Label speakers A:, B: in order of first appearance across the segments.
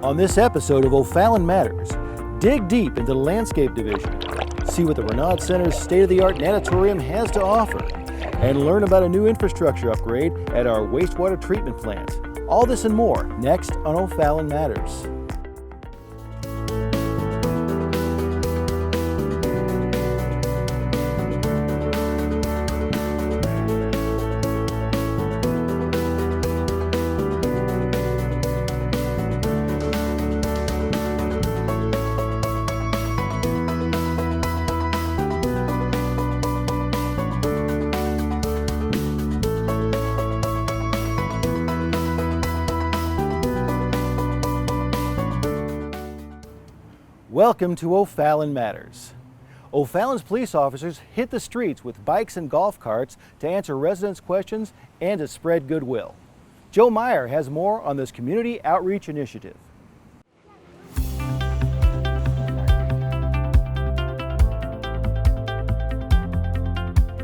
A: On this episode of O'Fallon Matters, dig deep into the Landscape Division, see what the Renaud Center's state-of-the-art natatorium has to offer, and learn about a new infrastructure upgrade at our wastewater treatment plant. All this and more next on O'Fallon Matters. Welcome to O'Fallon Matters. O'Fallon's police officers hit the streets with bikes and golf carts to answer residents' questions and to spread goodwill. Joe Meyer has more on this community outreach initiative.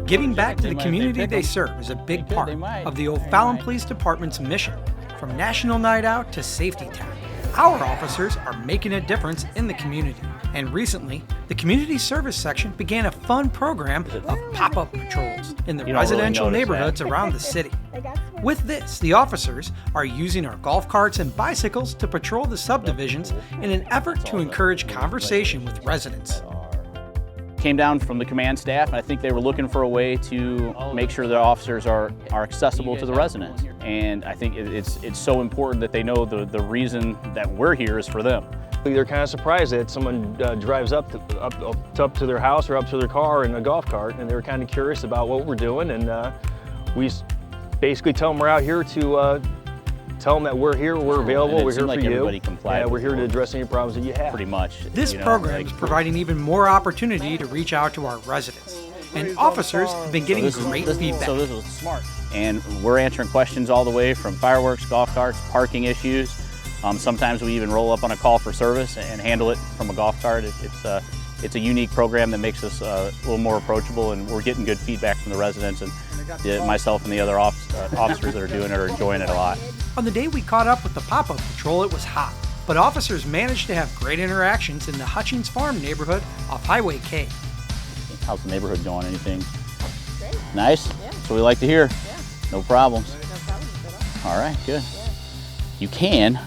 B: Giving back to the community they serve is a big part of the O'Fallon Police Department's mission, from National Night Out to Safety Time. Our officers are making a difference in the community, and recently, the Community Service section began a fun program of pop-up patrols in the residential neighborhoods around the city. With this, the officers are using our golf carts and bicycles to patrol the subdivisions in an effort to encourage conversation with residents.
C: Came down from the command staff, and I think they were looking for a way to make sure their officers are accessible to the residents. And I think it's so important that they know the reason that we're here is for them.
D: They're kind of surprised that someone drives up to their house or up to their car in a golf cart, and they were kind of curious about what we're doing. And we basically tell them we're out here to tell them that we're here, we're available, we're here for you. Yeah, we're here to address any problems that you have.
C: Pretty much.
B: This program is providing even more opportunity to reach out to our residents. And officers have been getting great feedback.
C: So this was smart. And we're answering questions all the way from fireworks, golf carts, parking issues. Sometimes we even roll up on a call for service and handle it from a golf cart. It's a unique program that makes us a little more approachable, and we're getting good feedback from the residents, and myself and the other officers that are doing it are enjoying it a lot.
B: On the day we caught up with the pop-up patrol, it was hot, but officers managed to have great interactions in the Hutchings Farm neighborhood off Highway K.
C: How's the neighborhood going? Anything? Great. Nice? Yeah. That's what we like to hear. Yeah. No problems. No problems at all. All right, good. Yeah. You can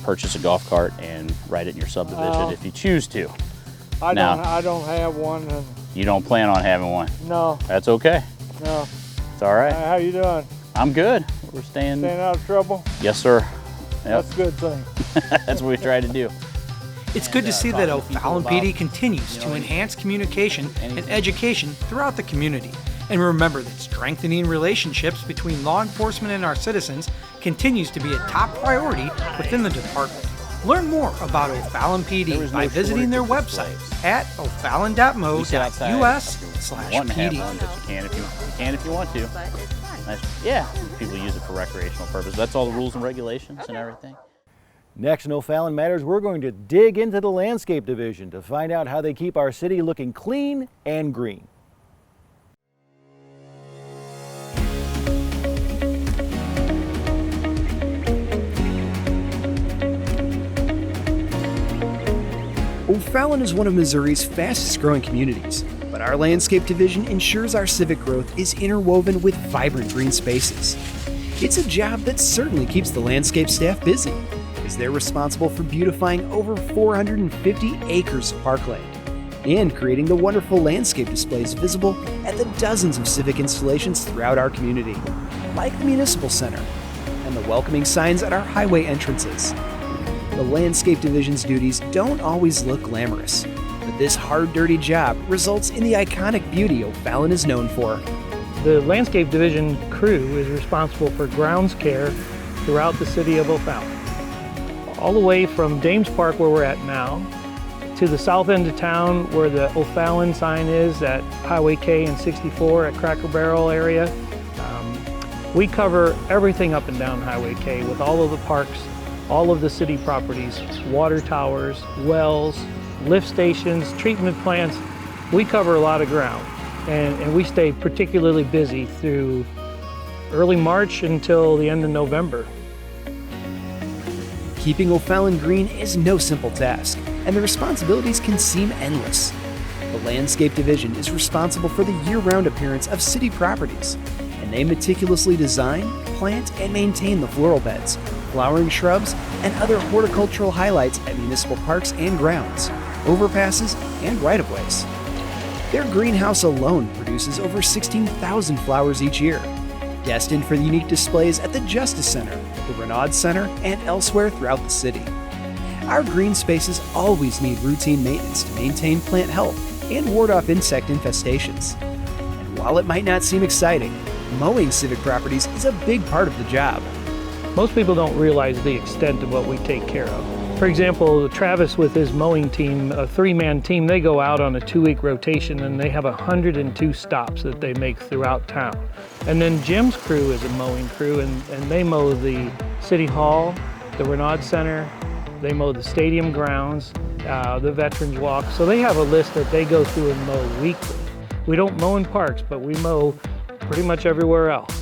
C: purchase a golf cart and ride it in your subdivision if you choose to.
E: I don't have one.
C: You don't plan on having one?
E: No.
C: That's okay.
E: No.
C: It's all right.
E: How you doing?
C: I'm good. We're staying
E: out of trouble?
C: Yes, sir. Yep.
E: That's a good thing.
C: That's what we try to do.
B: It's good to see that O'Fallon PD continues to enhance communication and education throughout the community. And remember that strengthening relationships between law enforcement and our citizens continues to be a top priority within the department. Learn more about O'Fallon PD by visiting their website at o'fallon.mo.us/PD.
C: You can if you want to. Yeah, people use it for recreational purposes. That's all the rules and regulations and everything.
A: Next in O'Fallon Matters, we're going to dig into the Landscape Division to find out how they keep our city looking clean and green.
F: O'Fallon is one of Missouri's fastest growing communities, but our Landscape Division ensures our civic growth is interwoven with vibrant green spaces. It's a job that certainly keeps the landscape staff busy, as they're responsible for beautifying over 450 acres of parkland and creating the wonderful landscape displays visible at the dozens of civic installations throughout our community, like the Municipal Center and the welcoming signs at our highway entrances. The Landscape Division's duties don't always look glamorous, but this hard, dirty job results in the iconic beauty O'Fallon is known for.
E: The Landscape Division crew is responsible for grounds care throughout the city of O'Fallon. All the way from Dames Park, where we're at now, to the south end of town where the O'Fallon sign is at Highway K and 64 at Cracker Barrel area. We cover everything up and down Highway K with all of the parks, all of the city properties, water towers, wells, lift stations, treatment plants. We cover a lot of ground, and we stay particularly busy through early March until the end of November.
F: Keeping O'Fallon green is no simple task, and the responsibilities can seem endless. The Landscape Division is responsible for the year-round appearance of city properties, and they meticulously design, plant, and maintain the floral beds, flowering shrubs, and other horticultural highlights at municipal parks and grounds, overpasses, and right-of-ways. Their greenhouse alone produces over 16,000 flowers each year, destined for the unique displays at the Justice Center, the Renaud Center, and elsewhere throughout the city. Our green spaces always need routine maintenance to maintain plant health and ward off insect infestations. And while it might not seem exciting, mowing civic properties is a big part of the job.
E: Most people don't realize the extent of what we take care of. For example, Travis with his mowing team, a 3-man team, they go out on a 2-week rotation and they have 102 stops that they make throughout town. And then Jim's crew is a mowing crew and they mow the City Hall, the Renaud Center, they mow the stadium grounds, the Veterans Walk. So they have a list that they go through and mow weekly. We don't mow in parks, but we mow pretty much everywhere else.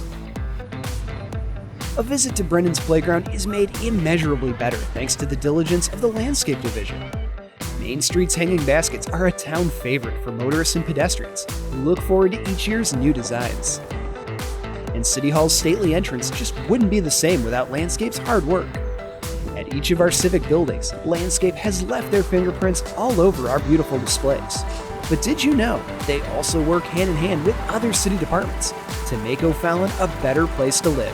F: A visit to Brendan's playground is made immeasurably better thanks to the diligence of the Landscape Division. Main Street's hanging baskets are a town favorite for motorists and pedestrians who look forward to each year's new designs. And City Hall's stately entrance just wouldn't be the same without Landscape's hard work. At each of our civic buildings, Landscape has left their fingerprints all over our beautiful displays. But did you know they also work hand in hand with other city departments to make O'Fallon a better place to live?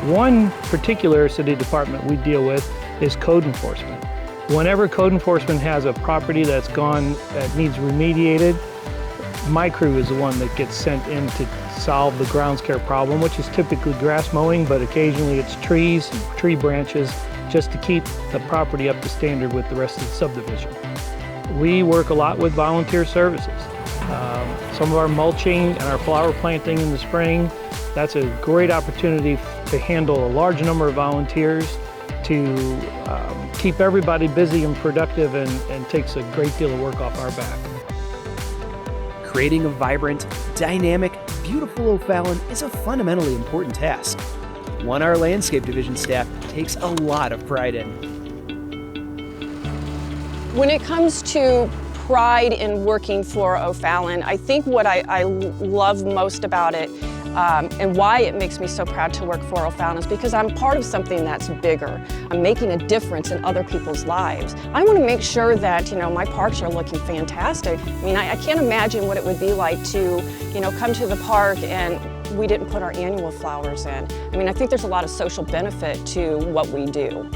E: One particular city department we deal with is code enforcement. Whenever code enforcement has a property that's gone, that needs remediated, my crew is the one that gets sent in to solve the grounds care problem, which is typically grass mowing, but occasionally it's trees and tree branches, just to keep the property up to standard with the rest of the subdivision. We work a lot with volunteer services. Some of our mulching and our flower planting in the spring, that's a great opportunity to handle a large number of volunteers, to keep everybody busy and productive, and takes a great deal of work off our back.
F: Creating a vibrant, dynamic, beautiful O'Fallon is a fundamentally important task, one our Landscape Division staff takes a lot of pride in.
G: When it comes to pride in working for O'Fallon, I think what I love most about it and why it makes me so proud to work for O'Fallon is because I'm part of something that's bigger. I'm making a difference in other people's lives. I want to make sure that, my parks are looking fantastic. I mean, I can't imagine what it would be like to, come to the park and we didn't put our annual flowers in. I mean, I think there's a lot of social benefit to what we do.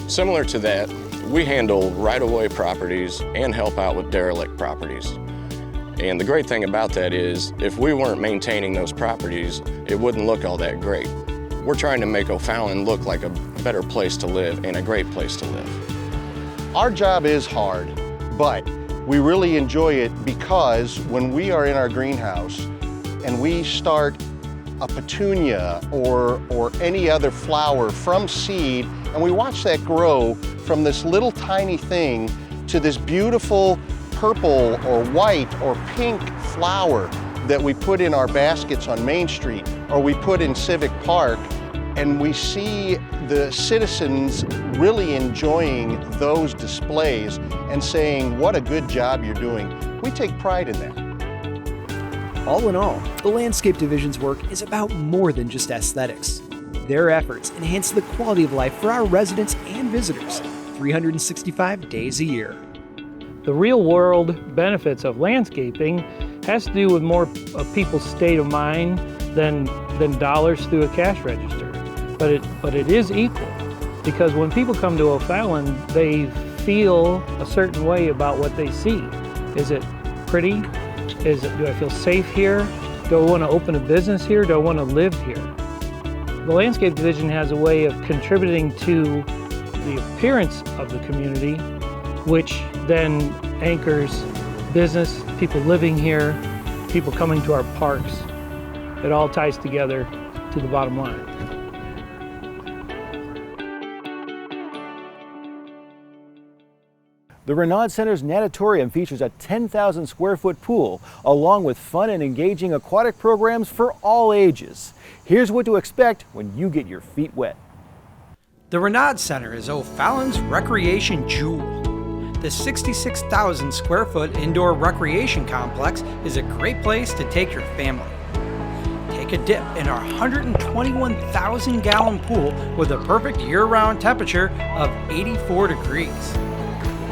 H: Similar to that, we handle right-of-way properties and help out with derelict properties. And the great thing about that is, if we weren't maintaining those properties, it wouldn't look all that great. We're trying to make O'Fallon look like a better place to live and a great place to live.
I: Our job is hard, but we really enjoy it because when we are in our greenhouse and we start a petunia or any other flower from seed, and we watch that grow from this little tiny thing to this beautiful purple or white or pink flower that we put in our baskets on Main Street or we put in Civic Park, and we see the citizens really enjoying those displays and saying, what a good job you're doing. We take pride in that.
F: All in all, the Landscape Division's work is about more than just aesthetics. Their efforts enhance the quality of life for our residents and visitors 365 days a year.
E: The real-world benefits of landscaping has to do with more of people's state of mind than dollars through a cash register. But it is equal, because when people come to O'Fallon, they feel a certain way about what they see. Is it pretty? Do I feel safe here? Do I want to open a business here? Do I want to live here? The Landscape Division has a way of contributing to the appearance of the community, which then anchors business, people living here, people coming to our parks. It all ties together to the bottom line.
A: The Renaud Center's natatorium features a 10,000 square foot pool, along with fun and engaging aquatic programs for all ages. Here's what to expect when you get your feet wet.
B: The Renaud Center is O'Fallon's recreation jewel. The 66,000 square foot indoor recreation complex is a great place to take your family. Take a dip in our 121,000 gallon pool with a perfect year-round temperature of 84 degrees.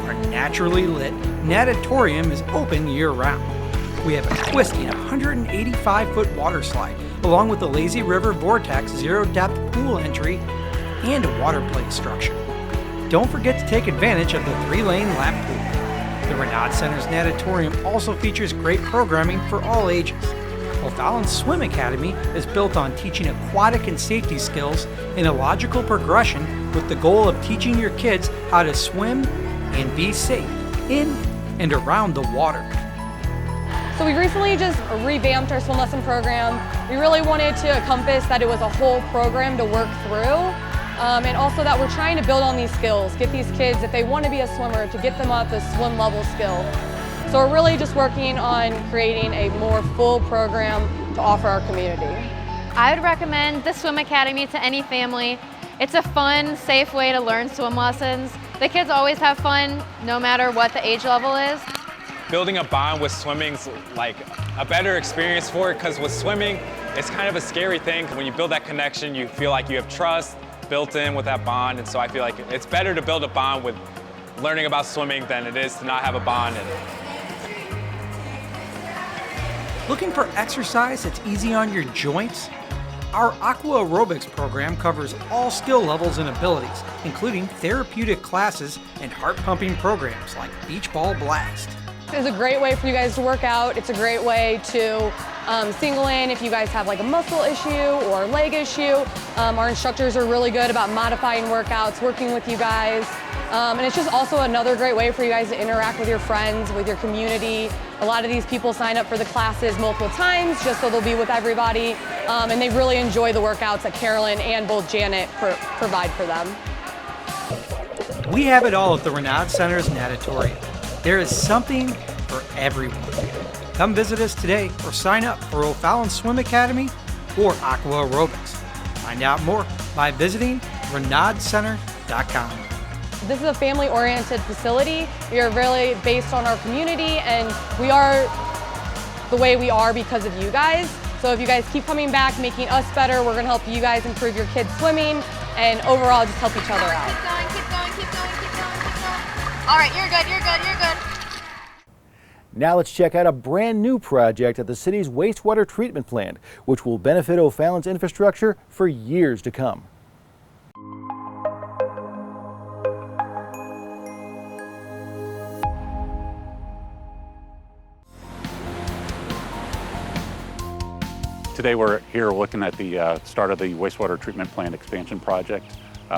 B: Our naturally lit natatorium is open year-round. We have a twisting 185-foot water slide, along with the Lazy River Vortex zero-depth pool entry and a water play structure. Don't forget to take advantage of the 3-lane lap pool. The Renaud Center's natatorium also features great programming for all ages. O'Fallon's Swim Academy is built on teaching aquatic and safety skills in a logical progression with the goal of teaching your kids how to swim and be safe in and around the water.
J: So we recently just revamped our swim lesson program. We really wanted to encompass that it was a whole program to work through, and also that we're trying to build on these skills, get these kids, if they want to be a swimmer, to get them up the swim level skill. So we're really just working on creating a more full program to offer our community.
K: I would recommend the Swim Academy to any family. It's a fun, safe way to learn swim lessons. The kids always have fun, no matter what the age level is.
L: Building a bond with swimming's like a better experience for it, because with swimming, it's kind of a scary thing. When you build that connection, you feel like you have trust built in with that bond, and so I feel like it's better to build a bond with learning about swimming than it is to not have a bond.
B: Looking for exercise that's easy on your joints? Our aqua aerobics program covers all skill levels and abilities, including therapeutic classes and heart-pumping programs like Beach Ball Blast.
J: It's a great way for you guys to work out. It's a great way to single in if you guys have like a muscle issue or leg issue. Our instructors are really good about modifying workouts, working with you guys. And it's just also another great way for you guys to interact with your friends, with your community. A lot of these people sign up for the classes multiple times just so they'll be with everybody. And they really enjoy the workouts that Carolyn and both Janet provide for them.
B: We have it all at the Renaud Center's natatorium. There is something for everyone. Come visit us today or sign up for O'Fallon Swim Academy or Aqua Aerobics. Find out more by visiting RenaudCenter.com.
J: This is a family-oriented facility. We are really based on our community, and we are the way we are because of you guys. So if you guys keep coming back, making us better, we're gonna help you guys improve your kids' swimming and overall just help each other out.
K: Keep going, keep going, keep going, keep going, keep going. All right, you're good, you're good, you're good.
A: Now let's check out a brand new project at the city's wastewater treatment plant, which will benefit O'Fallon's infrastructure for years to come.
M: Today we're here looking at the start of the wastewater treatment plant expansion project,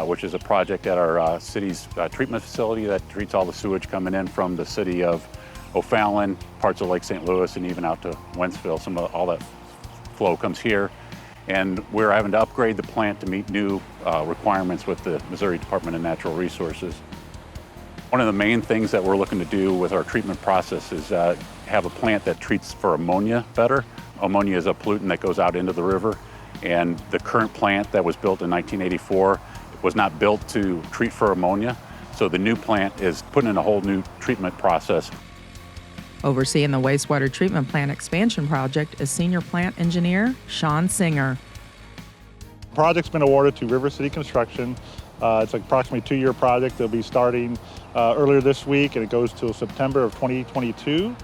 M: which is a project at our city's treatment facility that treats all the sewage coming in from the city of O'Fallon, parts of Lake St. Louis, and even out to Wentzville. All that flow comes here. And we're having to upgrade the plant to meet new requirements with the Missouri Department of Natural Resources. One of the main things that we're looking to do with our treatment process is have a plant that treats for ammonia better. Ammonia is a pollutant that goes out into the river, and the current plant that was built in 1984 was not built to treat for ammonia. So the new plant is putting in a whole new treatment process.
N: Overseeing the wastewater treatment plant expansion project is Senior Plant Engineer Sean Singer.
O: The project's been awarded to River City Construction. It's approximately a 2-year project. They'll be starting earlier this week, and it goes till September of 2022.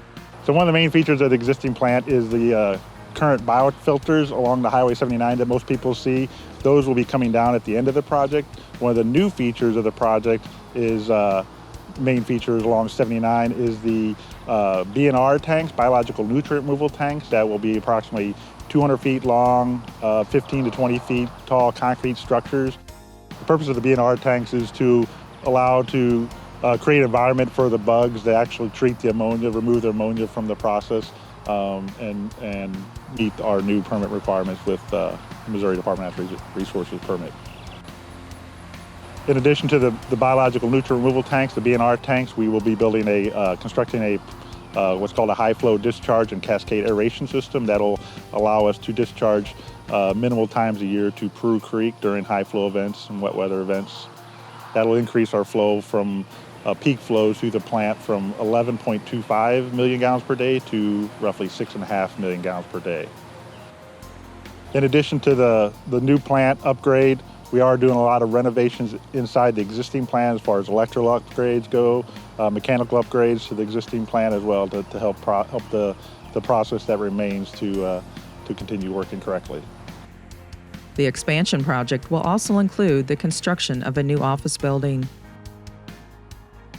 O: So one of the main features of the existing plant is the current biofilters along the Highway 79 that most people see. Those will be coming down at the end of the project. One of the new features of the project is main features along 79 is the BNR tanks, biological nutrient removal tanks, that will be approximately 200 feet long, 15 to 20 feet tall concrete structures. The purpose of the BNR tanks is to allow to create an environment for the bugs to actually treat the ammonia, remove the ammonia from the process, and meet our new permit requirements with Missouri Department of Natural Resources permit. In addition to the biological nutrient removal tanks, the B&R tanks, we will be building constructing a what's called a high flow discharge and cascade aeration system that'll allow us to discharge minimal times a year to Peru Creek during high flow events and wet weather events. That'll increase our flow from peak flows through the plant from 11.25 million gallons per day to roughly 6.5 million gallons per day. In addition to the new plant upgrade, we are doing a lot of renovations inside the existing plant as far as electrical upgrades go, mechanical upgrades to the existing plant as well to help the process that remains to continue working correctly.
N: The expansion project will also include the construction of a new office building.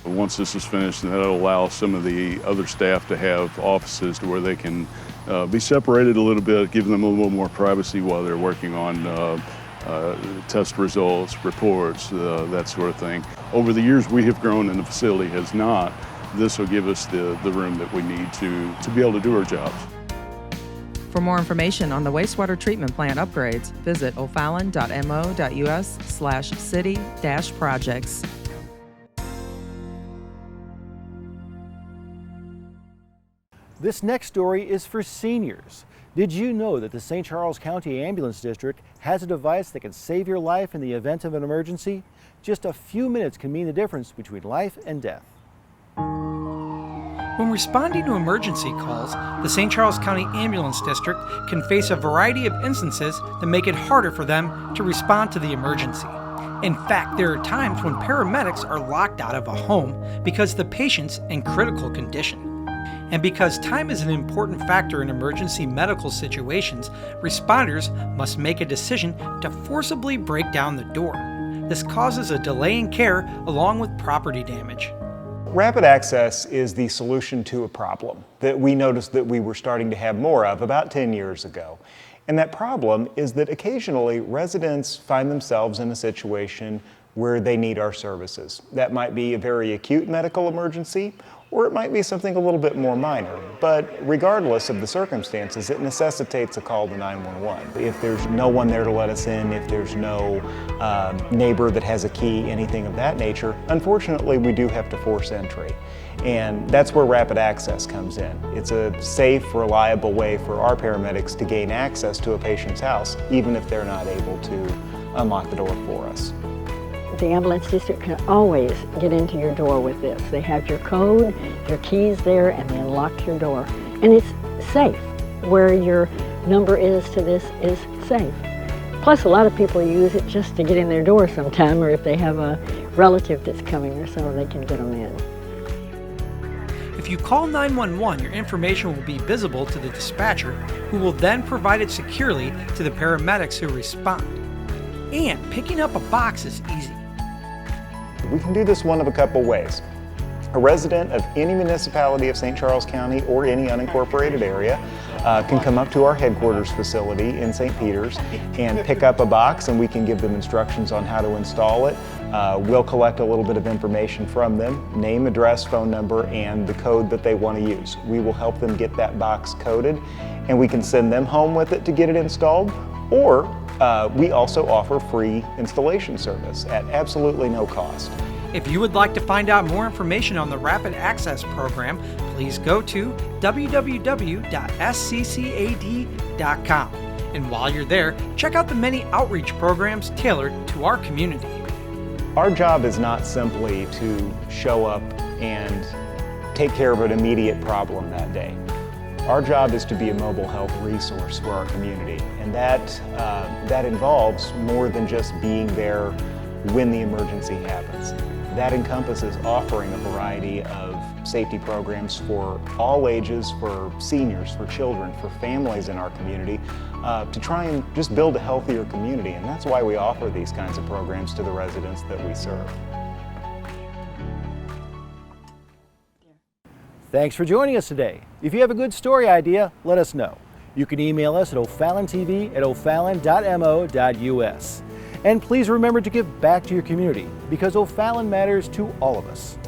P: Once this is finished, that'll allow some of the other staff to have offices to where they can be separated a little bit, give them a little more privacy while they're working on test results, reports, that sort of thing. Over the years we have grown and the facility has not. This will give us the room that we need to be able to do our jobs.
N: For more information on the wastewater treatment plant upgrades, visit ofallon.mo.us/city-projects.
A: This next story is for seniors. Did you know that the St. Charles County Ambulance District has a device that can save your life in the event of an emergency? Just a few minutes can mean the difference between life and death.
B: When responding to emergency calls, the St. Charles County Ambulance District can face a variety of instances that make it harder for them to respond to the emergency. In fact, there are times when paramedics are locked out of a home because the patient's in critical condition. And because time is an important factor in emergency medical situations, responders must make a decision to forcibly break down the door. This causes a delay in care along with property damage.
Q: Rapid access is the solution to a problem that we noticed that we were starting to have more of about 10 years ago. And that problem is that occasionally residents find themselves in a situation where they need our services. That might be a very acute medical emergency, or it might be something a little bit more minor. But regardless of the circumstances, it necessitates a call to 911. If there's no one there to let us in, if there's no neighbor that has a key, anything of that nature, unfortunately we do have to force entry. And that's where rapid access comes in. It's a safe, reliable way for our paramedics to gain access to a patient's house, even if they're not able to unlock the door for us.
R: The ambulance district can always get into your door with this. They have your code, your keys there, and they unlock your door. And it's safe. Where your number is to this is safe. Plus, a lot of people use it just to get in their door sometime, or if they have a relative that's coming or so, they can get them in.
B: If you call 911, your information will be visible to the dispatcher, who will then provide it securely to the paramedics who respond. And picking up a box is easy.
Q: We can do this one of a couple ways. A resident of any municipality of St. Charles County or any unincorporated area can come up to our headquarters facility in St. Peters and pick up a box, and we can give them instructions on how to install it. We'll collect a little bit of information from them, name, address, phone number, and the code that they want to use. We will help them get that box coded, and we can send them home with it to get it installed, or we also offer free installation service at absolutely no cost.
B: If you would like to find out more information on the Rapid Access Program, please go to www.sccad.com. And while you're there, check out the many outreach programs tailored to our community.
Q: Our job is not simply to show up and take care of an immediate problem that day. Our job is to be a mobile health resource for our community, and that involves more than just being there when the emergency happens. That encompasses offering a variety of safety programs for all ages, for seniors, for children, for families in our community, to try and just build a healthier community, and that's why we offer these kinds of programs to the residents that we serve.
A: Thanks for joining us today. If you have a good story idea, let us know. You can email us at ofallon.tv@ofallon.mo.us. And please remember to give back to your community, because O'Fallon matters to all of us.